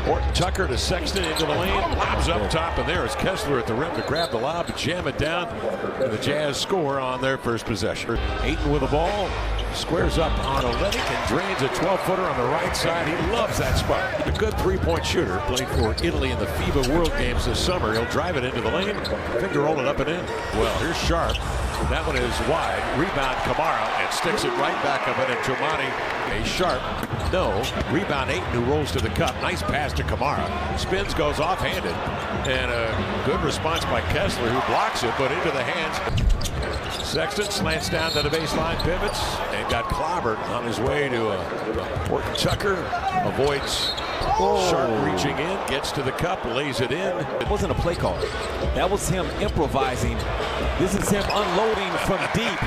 Horton Tucker to Sexton into the lane, lobs up top, and there is Kessler at the rim to grab the lob, jam it down, and the Jazz score on their first possession. Ayton with the ball, squares up on Olynyk and drains a 12-footer on the right side. He loves that spot. A good three-point shooter, played for Italy in the FIBA World Games this summer. He'll drive it into the lane, finger roll it up and in. Well, here's Sharp. That one is wide. Rebound Kamara and sticks it right back up in. Tumani, a Sharp. No. Rebound Ayton who rolls to the cup. Nice pass to Kamara. Spins, goes offhanded. And a good response by Kessler who blocks it, but into the hands. Sexton slants down to the baseline, pivots, and got clobbered on his way to Horton Tucker. Avoids Sharp reaching in, gets to the cup, lays it in. It wasn't a play call. That was him improvising. This is him unloading from deep.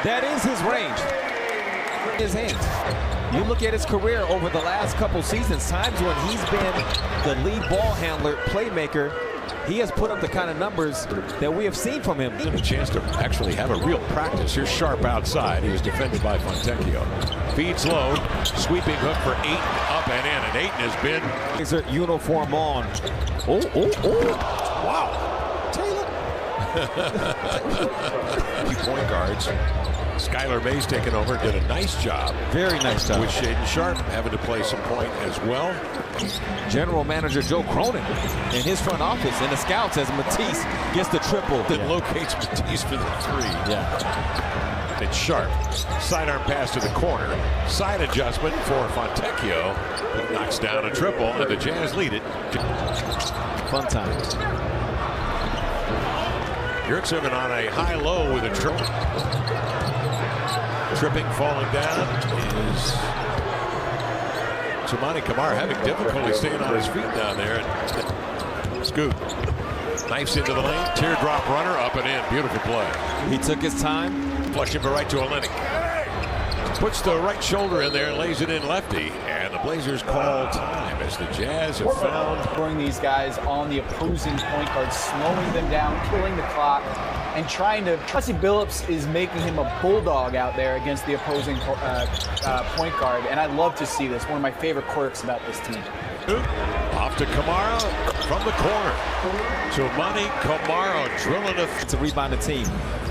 That is his range. His hands. You look at his career over the last couple seasons, times when he's been the lead ball handler, playmaker, he has put up the kind of numbers that we have seen from him. A chance to actually have a real practice. Here's Sharp outside. He was defended by Fontecchio. Feeds low, sweeping hook for Ayton, up and in, and Ayton has been. Laser uniform on. Wow. Taylor. Point guards. Skylar Mays taking over, did a nice job. Very nice job. With Shaedon Sharp having to play some point as well. General Manager Joe Cronin in his front office and the scouts as Matisse gets the triple. That locates Matisse for the three. Yeah. And Sharp, sidearm pass to the corner. Side adjustment for Fontecchio. He knocks down a triple, and the Jazz lead it. Fun times. Yurtseven on a high-low with a triple. Tripping, falling down is Tumani Kamara, having difficulty staying on his feet down there. Scoop. Knifes into the lane. Teardrop runner up and in. Beautiful play. He took his time. Flushing it right to Olynyk. Puts the right shoulder in there and lays it in lefty. And the Blazers call time as the Jazz have found. Throwing these guys on the opposing point guard, slowing them down, killing the clock, and trying to. Chauncey Billups is making him a bulldog out there against the opposing point guard, and I love to see this. One of my favorite quirks about this team. Off to Kamara from the corner. Tumani Kamara drilling It's a rebounding team.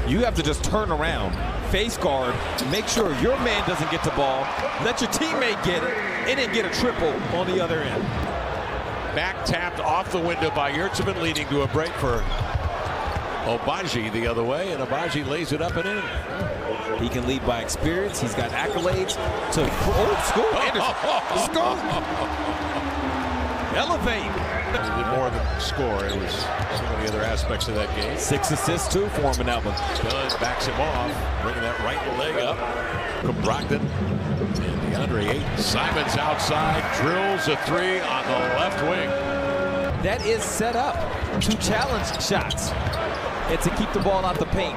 You have to just turn around, face guard, make sure your man doesn't get the ball, let your teammate get it, and then get a triple on the other end. Back tapped off the window by Yurtseven, leading to a break for Agbaji the other way, and Agbaji lays it up and in. He can lead by experience. He's got accolades to score. Elevate. He did more than score. It was so many other aspects of that game. 6 assists too for him in that one. Dunn backs him off, bringing that right leg up. From Brogdon and DeAndre Ayton. Simons outside, drills a three on the left wing. That is set up to challenge shots and to keep the ball out the paint.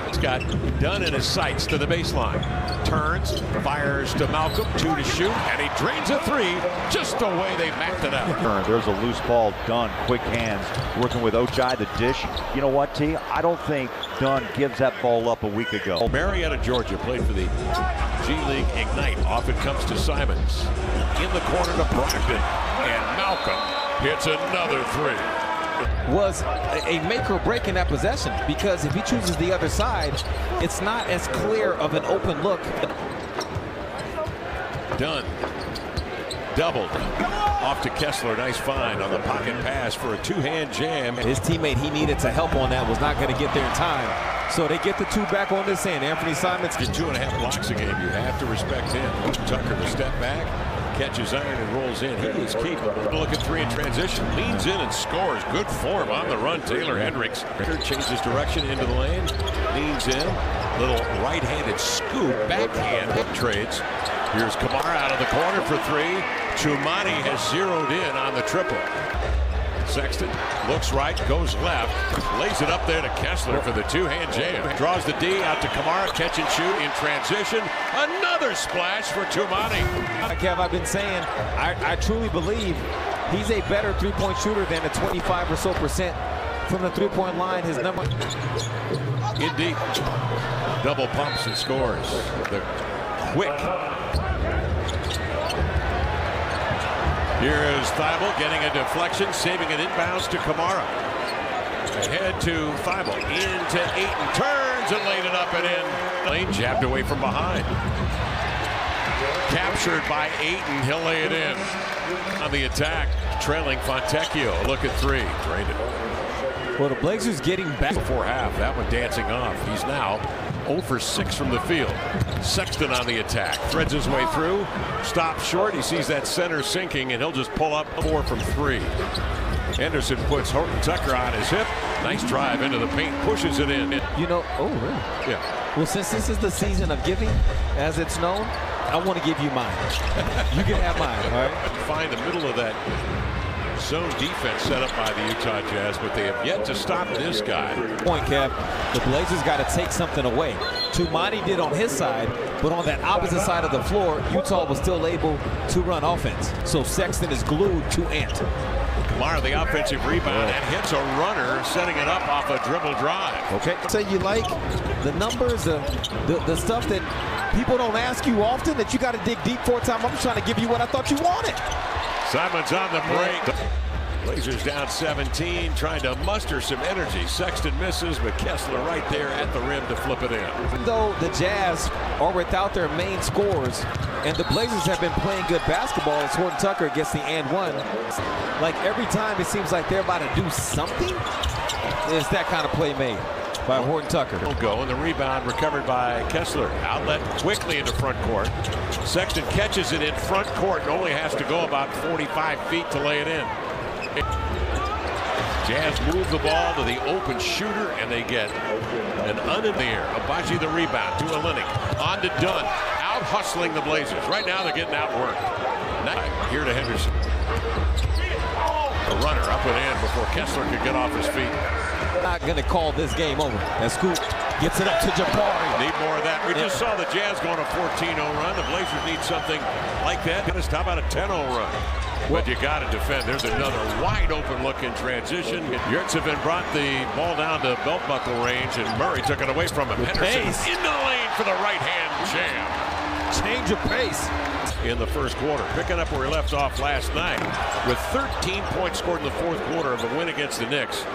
He's got Dunn in his sights to the baseline. Turns, fires to Malcolm, 2 to shoot, and he drains a three just the way they mapped it out. There's a loose ball. Dunn, quick hands, working with Ochai, the dish. You know what, T? I don't think Dunn gives that ball up a week ago. Marietta, Georgia, played for the G League Ignite. Off it comes to Simons. In the corner to Brogdon, and Malcolm hits another three. Was a make or break in that possession, because if he chooses the other side, it's not as clear of an open look. Dunn doubled off to Kessler. Nice find on the pocket pass for a two-hand jam. His teammate he needed to help on that was not going to get there in time, so they get the two back on this end. Anthony Simons gets 2.5 blocks a game. You have to respect him. Tucker to step back, catches iron and rolls in. He is capable. Look at three in transition, leans in and scores. Good form on the run. Taylor Hendricks changes direction into the lane, leans in, little right-handed scoop, backhand trades. Here's Kamara out of the corner for three. Tumani has zeroed in on the triple. Sexton looks right, goes left, lays it up there to Kessler for the two-hand jam. Draws the D out to Kamara, catch and shoot in transition. Another splash for Tumani. Kev, I've been saying, I truly believe he's a better three-point shooter than a 25% or so from the three-point line. His number in deep, double pumps and scores. The quick Here is Thibault getting a deflection, saving it inbounds to Kamara. Ahead to Thibault, into Ayton, turns and laid it up and in. Lane jabbed away from behind. Captured by Ayton, he'll lay it in. On the attack, trailing Fontecchio, look at three, drained it. Well, the Blazers getting back. Before half, that one dancing off. He's now 0 for 6 from the field. Sexton on the attack, threads his way through, stops short. He sees that center sinking, and he'll just pull up 4 from 3. Henderson puts Horton Tucker on his hip. Nice drive into the paint, pushes it in. You know, oh, really? Yeah. Well, since this is the season of giving, as it's known, I want to give you mine. You can have mine, all right? Find the middle of that zone defense set up by the Utah Jazz, but they have yet to stop this guy. Point, Kev. The Blazers got to take something away. Tumani did on his side, but on that opposite side of the floor, Utah was still able to run offense. So Sexton is glued to Ant. Kamara, the offensive rebound, and hits a runner, setting it up off a dribble drive. Okay. So you like the numbers, the stuff that people don't ask you often, that you got to dig deep for a time. I'm just trying to give you what I thought you wanted. Simons on the break. Blazers down 17, trying to muster some energy. Sexton misses, but Kessler right there at the rim to flip it in. Even though the Jazz are without their main scorers, and the Blazers have been playing good basketball, as Horton Tucker gets the and one. Like every time it seems like they're about to do something, it's that kind of play made by Horton Tucker. Will go, and the rebound recovered by Kessler. Outlet quickly into front court. Sexton catches it in front court and only has to go about 45 feet to lay it in. Jazz move the ball to the open shooter, and they get an in the air. Abaji the rebound to Olynyk. On to Dunn. Out hustling the Blazers. Right now they're getting outworked. Here to Henderson. A runner up and in before Kessler could get off his feet. Not going to call this game over. And Scoot gets it up to Jabari. Need more of that. We just saw the Jazz go on a 14-0 run. The Blazers need something like that. How about a 10-0 run? But you got to defend. There's another wide open look in transition. Yurtseven brought the ball down to belt buckle range, and Murray took it away from him. Henderson into the lane for the right hand jam. Change of pace. In the first quarter, picking up where he left off last night with 13 points scored in the fourth quarter of a win against the Knicks.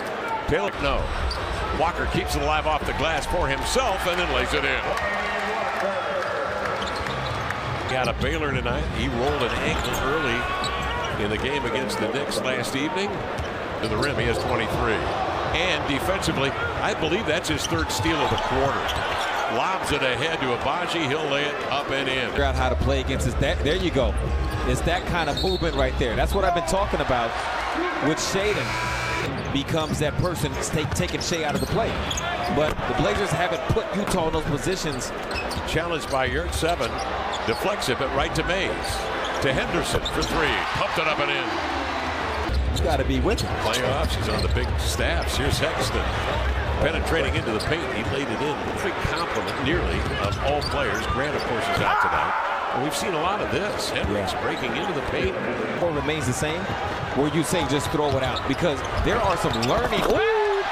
Taylor, no. Walker keeps it alive off the glass for himself and then lays it in. He had a Baylor tonight. He rolled an ankle early in the game against the Knicks last evening. To the rim, he has 23. And defensively, I believe that's his third steal of the quarter. Lobs it ahead to Abaji. He'll lay it up and in. Figure out how to play against this. There you go. It's that kind of movement right there. That's what I've been talking about with Shaedon. Becomes that person taking Shea out of the play. But the Blazers haven't put Utah in those positions. Challenged by Yurtseven. Deflects it, but right to Mays. To Henderson for three. Pumped it up and in. He's got to be with him. Playoffs, he's on the big staffs. Here's Sexton. Penetrating into the paint, he laid it in. Big compliment, nearly, of all players. Grant, of course, is out tonight. And we've seen a lot of this. Hendricks breaking into the paint. Or remains the same, where you say just throw it out. Because there are some learning. Ooh!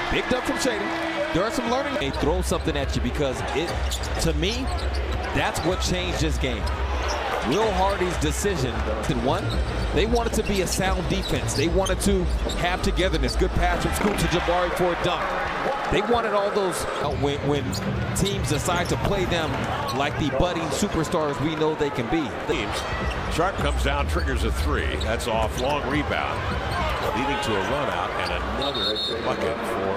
Picked up from Shaedon. There are some learning. They throw something at you because to me, that's what changed this game. Will Hardy's decision in one, they wanted to be a sound defense. They wanted to have togetherness. Good pass from Scoot to Jabari for a dunk. They wanted all those when teams decide to play them like the budding superstars we know they can be. Sharp comes down, triggers a three. That's off, long rebound, leading to a run out and another bucket for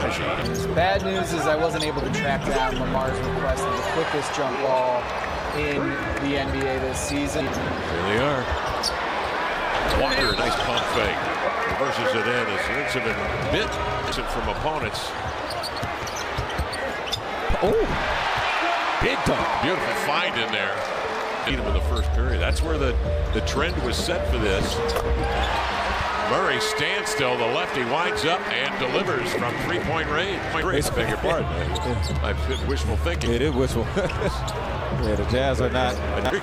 Abaji. Bad news is I wasn't able to track down Lamar's request of the quickest jump ball in the NBA this season. There they are. Walker, nice pump fake. Reverses it in as Yurtseven bit from opponents. Oh, big dunk. Beautiful find in there. Beat him in the first period. That's where the trend was set for this. Murray stands still. The lefty winds up and delivers from three-point range. I beg your pardon. I've wishful thinking. It is wishful. Yeah, the Jazz are not. The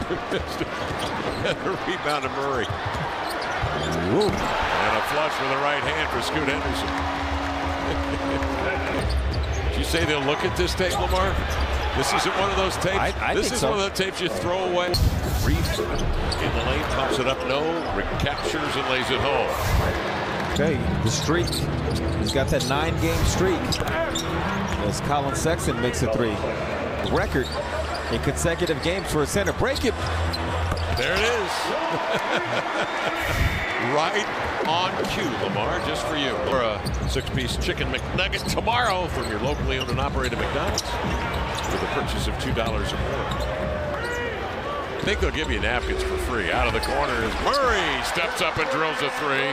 rebound to Murray. Ooh. And a flush with the right hand for Scoot Henderson. Did you say they'll look at this tape, Lamar? This isn't one of those tapes. This is one of the tapes you throw away. Reef in the lane, pops it up, no, recaptures and lays it home. Okay, the streak. He's got that 9-game streak. As Colin Sexton makes a 3. Record in consecutive games for a center. Break it. There it is. Right on cue, Lamar, just for you. Or a 6-piece chicken McNugget tomorrow from your locally owned and operated McDonald's with a purchase of $2 or more. I think they'll give you napkins for free. Out of the corner is Murray. Steps up and drills a 3.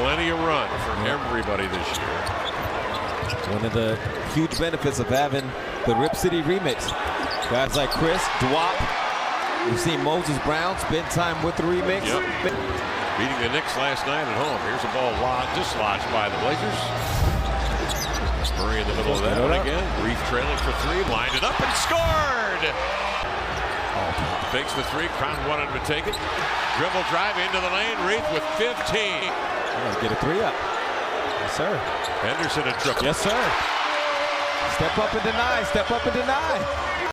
Plenty of run for everybody this year. One of the huge benefits of having the Rip City remix. Guys like Chris, Dwop. We've seen Moses Brown spend time with the remix. Yep. Beating the Knicks last night at home. Here's a ball dislodged by the Blazers. Murray in the middle of that one again. Reef trailing for 3, lined it up and scored. Fakes the 3, Crown wanted him to take it. Dribble drive into the lane. Reef with 15. Get a 3 up. Yes, sir. Henderson a triple. Yes, sir. Step up and deny. Step up and deny.